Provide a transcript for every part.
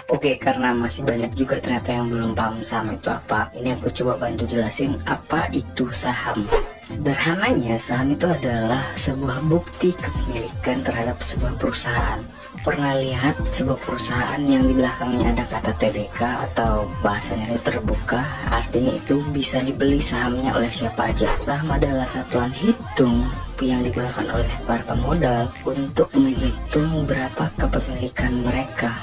Oke, karena masih banyak juga ternyata yang belum paham saham itu apa, ini aku coba bantu jelasin apa itu saham. Sederhananya, saham itu adalah sebuah bukti kepemilikan terhadap sebuah perusahaan. Pernah lihat sebuah perusahaan yang di belakangnya ada kata TBK atau bahasanya itu terbuka, artinya itu bisa dibeli sahamnya oleh siapa aja. Saham adalah satuan hitung yang digunakan oleh para pemodal untuk menghitung berapa kepemilikan mereka.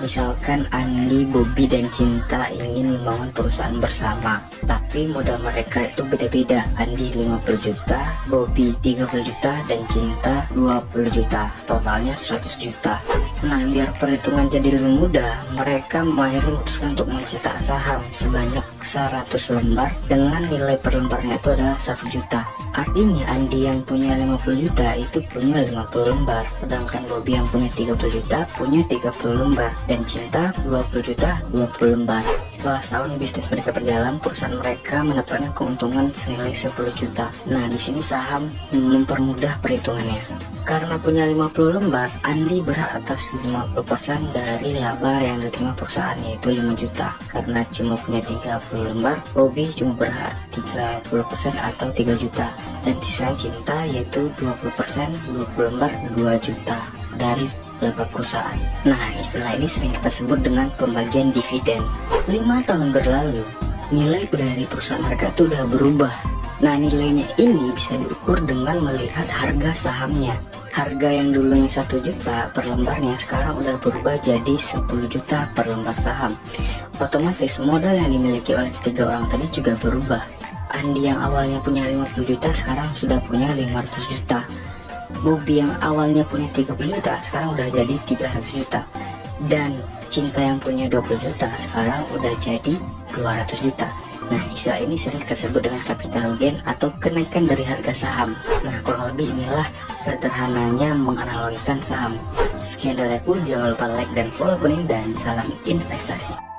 Misalkan Andi, Bobby, dan Cinta ingin membangun perusahaan bersama, tapi modal mereka itu beda-beda. Andi 50 juta, Bobby 30 juta, dan Cinta 20 juta. Totalnya 100 juta. Nah, biar perhitungan jadi lebih mudah, mereka akhirnya memutuskan untuk mencetak saham sebanyak 100 lembar dengan nilai per lembarnya itu adalah 1 juta. Artinya Andi yang punya 50 juta itu punya 50 lembar, sedangkan Bobby yang punya 30 juta punya 30 lembar, dan Cinta 20 juta 20 lembar. Setelah setahun bisnis mereka berjalan, perusahaan mereka mendapatkan keuntungan senilai 10 juta. Nah, di sini saham mempermudah perhitungannya. Karena punya 50 lembar, Andi berhak atas 50% dari laba yang diterima perusahaan, yaitu 5 juta. Karena cuma punya 30 lembar, Bobby cuma berhak 30% atau 3 juta. Dan sisa Cinta yaitu 20%, 20 lembar 2 juta dari laba perusahaan. Nah, istilah ini sering kita sebut dengan pembagian dividen. 5 tahun berlalu, nilai dari perusahaan mereka itu udah berubah. Nah, nilainya ini bisa diukur dengan melihat harga sahamnya. Harga yang dulunya 1 juta per lembarnya sekarang udah berubah jadi 10 juta per lembar saham. Otomatis modal yang dimiliki oleh 3 orang tadi juga berubah. Andi yang awalnya punya 50 juta sekarang sudah punya 500 juta. Bobby yang awalnya punya 30 juta sekarang udah jadi 300 juta. Dan Cinta yang punya 20 juta sekarang udah jadi 200 juta. Nah, istilah ini sering kita sebut dengan capital gain atau kenaikan dari harga saham. Nah, kurang lebih inilah sederhananya menganalogikan saham. Sekian dari aku, jangan lupa like dan follow akun ini, dan salam investasi.